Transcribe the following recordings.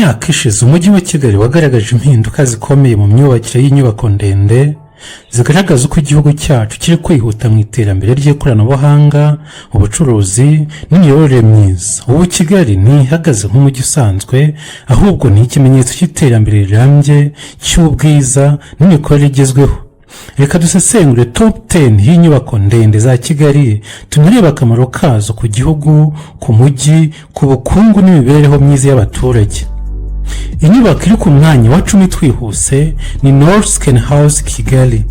myaka ishize umujyi wa Kigali wagaragaje impinduka zikomeye mu myubakire y'inyubako ndende zigaragaza uko igihugu cyacu kiri kwihuta mu iterambere ry'ikoranabuhanga, ubucuruzi n'imiyoborere myiza. Ubu Kigali ntihagaze nk'umujyi usanzwe, ahubwo ni ikimenyetso cy'iterambere rirambye, cy'ubwiza n'imikorere igezweho. Reka dusesengure top 10 y'inyubako ndende za Kigali, tunareba akamaro kazo ku gihugu, ku mujyi, ku bukungu n'imibereho myiza y'abaturage. Inyubako iri ku mwanya wa 10 twihuse ni North House Kigali.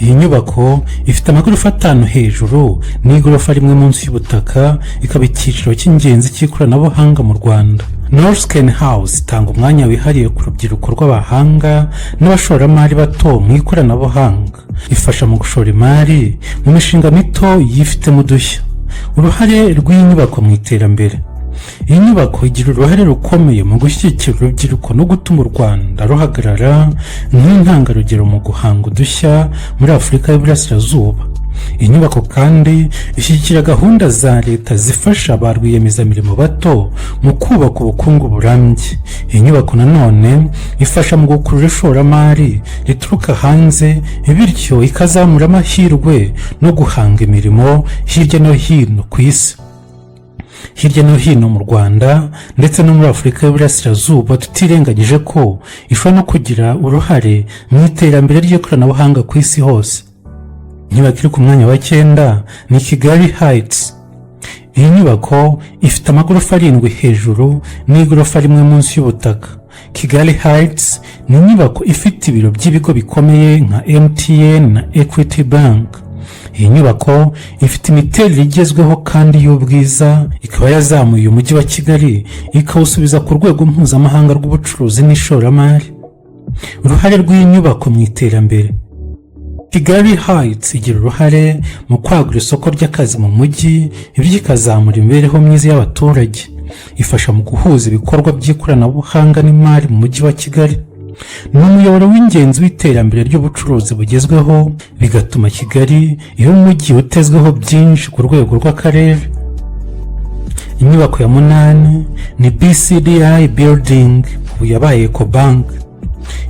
Iyi nyubako ifite amagorofa 5 hejuru n'igorofa rimwe munsi y'ubutaka, ikaba icyiciro cy'ingenzi cy'ikoranabuhanga mu Rwanda. North House itanga umwanya wihariye ku rubyiruko rw'abahanga n'abashoramari bato mu ikoranabuhanga. Ifasha mu gushora imari mu mishinga mito yifitemo udushya. Uruhare rw'inyubako mu iterambere. Iyi nyubako igira uruhare rukomeye mu gushyigikira urubyiruko no gutuma u Rwanda ruhagarara nk'intangarugero mu guhanga udushya muri Afurika y'Iburasirazuba. Iyi nyubako kandi ishyigikira gahunda za leta zifasha ba rwiyemezamirimo bato mu kubaka ubukungu burambye. Iyi nyubako nanone ifasha mu gukurura ishoramari rituruka hanze, bityo ikazamura amahirwe no guhanga imirimo hirya no hino ku isi. Hirya no hino mu Rwanda ndetse no muri Afurika y'Iburasirazuba, tutirengagije ko ishobora no kugira uruhare mu iterambere ry'ikoranabuhanga ku isi hose. Inyubako iri ku mwanya wa 9 ni Kigali Heights. Iyi nyubako ifite amagorofa 7 hejuru n'igorofa rimwe munsi y'ubutaka. Kigali Heights ni inyubako ifite ibiro by'ibigo bikomeye nka MTN na Equity Bank. Iyi nyubako ifite imiterere igezweho kandi y'ubwiza, ikaba yazamuye umujyi wa Kigali ikawusubiza ku rwego mpuzamahanga rw'ubucuruzi n'ishoramari. Uruhare rw'iyi nyubako mu iterambere. Kigali Heights igira uruhare mu kwagura isoko ry'akazi mu mujyi, ibyo ikazamura imibereho myiza y'abaturage. Ifasha mu guhuza ibikorwa by'ikoranabuhanga n'imari mu mujyi wa Kigali. Ni umuyoboro w'ingenzi w'iterambere ry'ubucuruzi bugezweho, bigatuma Kigali iba umujyi utezweho byinshi ku rwego rw'akarere. Inyubako ya 8 ni BCDI Building, ubu yabaye Ecobank.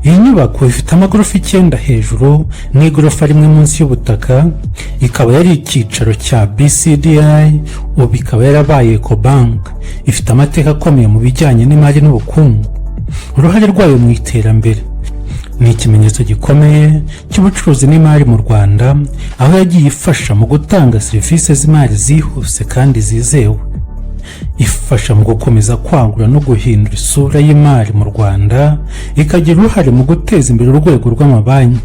Iyi nyubako ifite amagorofa 9 hejuru n'igorofa rimwe munsi y'ubutaka, ikaba yari icyicaro cya BCDI, ubu ikaba yarabaye Ecobank. Ifite amateka akomeye mu bijyanye n'imari n'ubukungu. Uruhare rwayo mu iterambere. Ni ikimenyetso gikomeye cy'ubucuruzi n'imari mu Rwanda, aho yagiye ifasha mu gutanga serivisi z'imari zihuse kandi zizewe. Ifasha mu gukomeza kwagura no guhindura isura y'imari mu Rwanda, ikagira uruhare mu guteza imbere urwego rw'amabanki.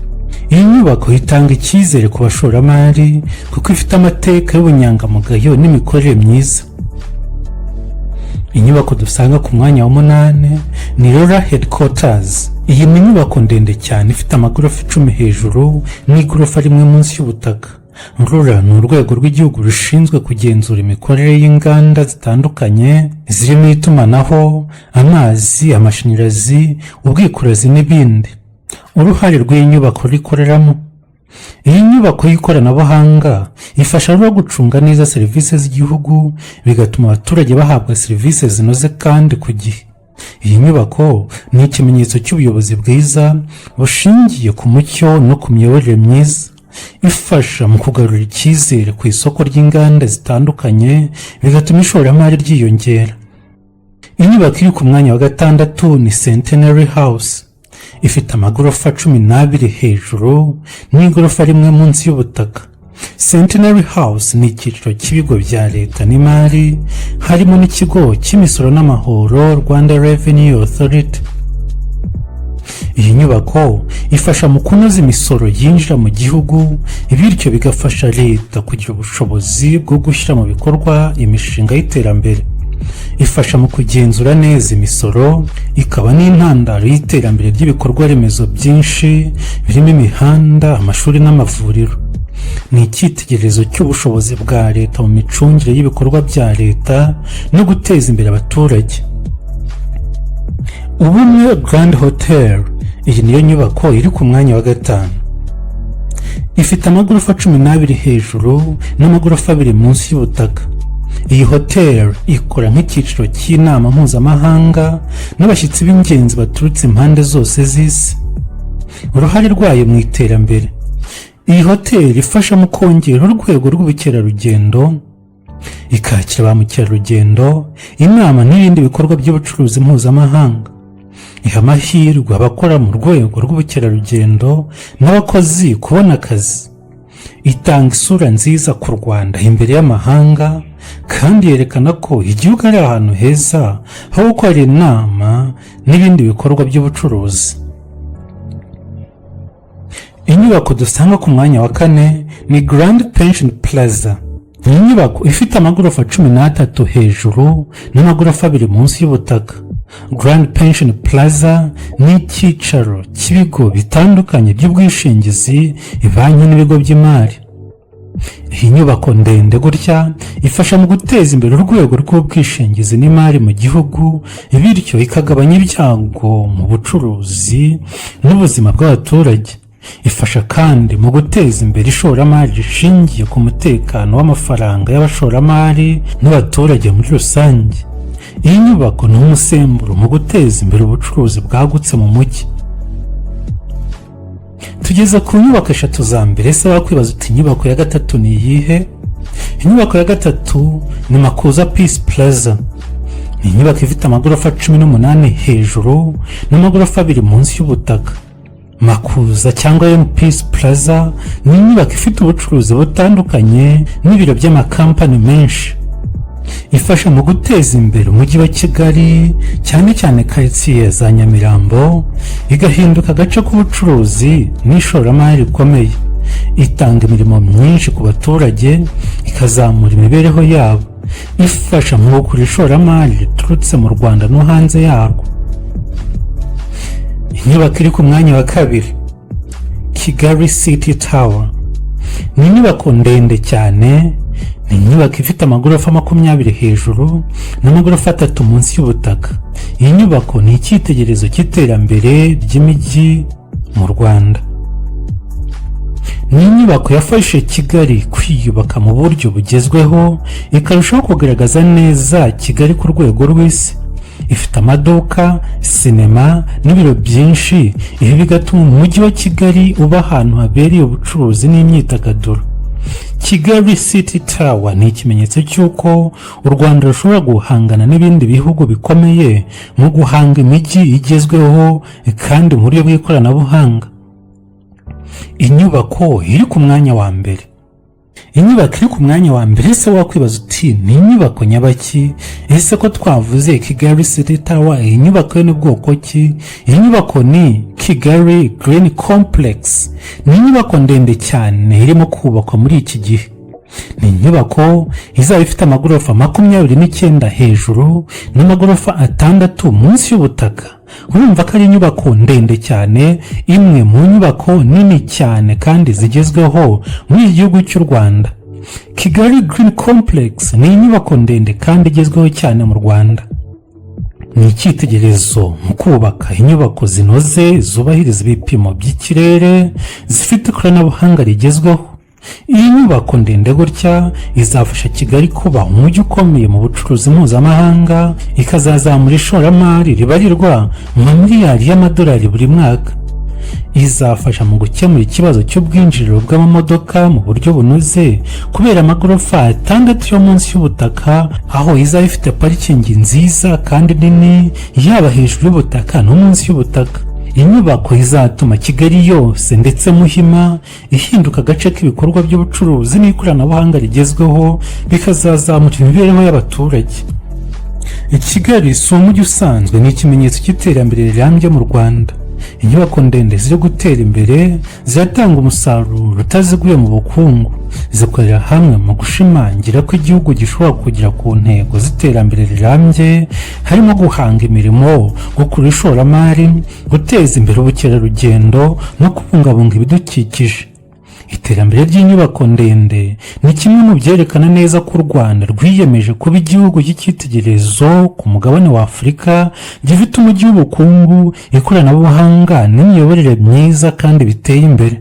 Iyi nyubako itanga icyizere ku bashoramari kuko ifite amateka y'ubunyangamugayo n'imikorere myiza. Inyubako dusanga ku mwanya wa 8 ni Rora Headquarters. Iyi ni inyubako ndende cyane ifite amagorofa 10 hejuru n'igorofa rimwe munsi y'ubutaka. Rora ni urwego rw'igihugu rushinzwe kugenzura imikorere y'inganda zitandukanye zirimo itumanaho, amazi, amashanyarazi, ubwikorezi n'ibindi. Uruhare rw'iyi nyubako rikoreramo. Iyi nyubako y'ikoranabuhanga ifasha no gucunga neza serivisi z'igihugu, bigatuma abaturage bahabwa serivisi zinoze kandi ku gihe. Iyi nyubako ni ikimenyetso cy'ubuyobozi bwiza bushingiye ku mucyo no ku miyoborere myiza. Ifasha mu kugarura icyizere ku isoko ry'inganda zitandukanye, bigatuma ishoramari ryiyongera. Inyubako iri ku mwanya wa 6 ni Centenary House. Ifite amagorofa 12 hejuru n'igorofa rimwe munsi y'ubutaka. Centenary House ni icyiciro cy'ibigo bya leta n'imari, harimo n'ikigo cy'imisoro n'amahoro Rwanda Revenue Authority. Iyi nyubako ifasha mu kunoza imisoro yinjira mu gihugu, bityo bigafasha leta kugira ubushobozi bwo gushyira mu bikorwa imishinga y'iterambere. Ifasha mu kugenzura neza imisoro, ikaba n'intandaro y'iterambere ry'ibikorwa remezo byinshi birimo imihanda, amashuri n'amavuriro. Ni icyitegererezo cy'ubushobozi bwa leta mu micungire y'ibikorwa bya leta no guteza imbere abaturage. Ubumwe Grand Hotel. Iyi niyo nyubako iri ku mwanya wa 5. Ifite amagorofa 12 hejuru n'amagorofa 2 munsi y'ubutaka. Iyi hoteli ikora nk'icyiciro cy'inama mpuzamahanga n'abashyitsi b'ingenzi baturutse impande zose z'isi. Uruhare rwayo mu iterambere. Iyi hoteli ifasha mu kongera urwego rw'ubukerarugendo, ikakira ba mukerarugendo, inama n'ibindi bikorwa by'ubucuruzi mpuzamahanga. Iha amahirwe abakora mu rwego rw'ubukerarugendo n'abakozi kubona akazi. Itanga isura nziza ku Rwanda imbere y'amahanga, kandi yerekana ko igihugu ari ahantu heza ho gukora inama n'ibindi bikorwa by'ubucuruzi. Inyubako dusanga ku mwanya wa 4 ni Grand Pension Plaza. Ni inyubako ifite amagorofa 13 hejuru n'amagorofa 2 munsi y'ubutaka. Grand Pension Plaza ni icyicaro cy'ibigo bitandukanye by'ubwishingizi, banki n'ibigo by'imari. Iyi nyubako ndende gutya ifasha mu guteza imbere urwego rw'ubwishingizi n'imari mu gihugu, bityo ikagabanya ibyago mu bucuruzi n'ubuzima bw'abaturage. Ifasha kandi mu guteza imbere ishoramari rishingiye ku mutekano w'amafaranga y'abashoramari n'abaturage muri rusange. Iyi nyubako ni umusemburo mu guteza imbere ubucuruzi bwagutse mu mujyi. Tugeze ku nyubako 3 za mbere. Se wakwibaza uti inyubako ya 3 ni iyihe? Inyubako ya 3 ni Makuza Peace Plaza. Ni inyubako ifite amagorofa 18 hejuru n'amagorofa 2 munsi y'ubutaka. Makuza cyangwa Peace Plaza ni inyubako ifite ubucuruzi butandukanye n'ibiro by'amakampani menshi. Ifasha mu guteza imbere umujyi wa Kigali, cyane cyane quartier za Nyamirambo, igahinduka agace k'ubucuruzi n'ishoramari rikomeye. Itanga imirimo myinshi ku baturage, ikazamura imibereho yabo. Ifasha mu gukura ishoramari riturutse mu Rwanda no hanze yarwo. Inyubako iri ku mwanya wa 2, Kigali City Tower. Ni inyubako ndende cyane. Ni inyubako ifite amagorofa 20 hejuru n'amagorofa 3 munsi y'ubutaka. Iyi nyubako ni icyitegererezo cy'iterambere ry'imijyi mu Rwanda. Ni inyubako yafashe Kigali kwiyubaka mu buryo bugezweho, ikarushaho kugaragaza neza Kigali ku rwego rw'isi. Ifite amaduka, sinema n'ibiro byinshi. Ibi bigatuma umujyi wa Kigali uba ahantu habereye ubucuruzi n'imyidagaduro. Kigali City Tower ni ikimenyetso cy'uko u Rwanda rushobora guhangana n'ibindi bihugu bikomeye mu guhanga imijyi igezweho kandi mu buryo bw'ikoranabuhanga. Inyubako iri ku mwanya wa mbere. Inyubako iri ku mwanya wa mbere. Se wakwibaza uti ni inyubako nyabaki? Ese ko twavuze Kigali City Tower, iyi nyubako ni bwoko ki? Iyi nyubako ni Kigali Green Complex. Ni inyubako ndende cyane irimo kubakwa muri iki gihe. Ni inyubako izaba ifite amagorofa 29 hejuru n'amagorofa 6 munsi y'ubutaka. Urumva ko ari inyubako ndende cyane, imwe mu nyubako nini cyane kandi zigezweho muri igihugu cy'u Rwanda. Kigali Green Complex ni inyubako ndende kandi igezweho cyane mu Rwanda. Ni icyitegererezo mu kubaka inyubako zinoze, zubahiriza ibipimo by'ikirere, zifite ikoranabuhanga rigezweho. Iyi nyubako ndende gutya izafasha Kigali kuba umujyi ukomeye mu bucuruzi mpuzamahanga, ikazazamura ishoramari ribarirwa mu miliyari y'amadolari buri mwaka. Izafasha mu gukemura ikibazo cy'ubwinjiriro bw'amamodoka mu buryo bunoze, kubera amagorofa 6 yo munsi y'ubutaka, aho izaba ifite parikingi nziza kandi nini, yaba hejuru y'ubutaka no munsi y'ubutaka. Inyubako izatuma Kigali yose ndetse Muhima ihinduka agace k'ibikorwa by'ubucuruzi n'ikoranabuhanga rigezweho, bikazazamura imibereho y'abaturage. Kigali si umujyi usanzwe, ni ikimenyetso cy'iterambere rirambye mu Rwanda. Inyubako ndende ziri gutera imbere, ziratanga umusaruro utaziguye mu bukungu, zikorera hamwe mu gushimangira ko igihugu gishobora kugera ku ntego z'iterambere rirambye, harimo guhanga imirimo, gukura ishoramari, guteza imbere ubukerarugendo no kubungabunga ibidukikije. Iterambere ry'inyubako ndende ni kimwe mu byerekana neza ko u Rwanda rwiyemeje kuba igihugu cy'icyitegererezo ku mugabane wa Afurika, gifite umujyi w'ubukungu, ikoranabuhanga n'imiyoborere myiza kandi biteye imbere.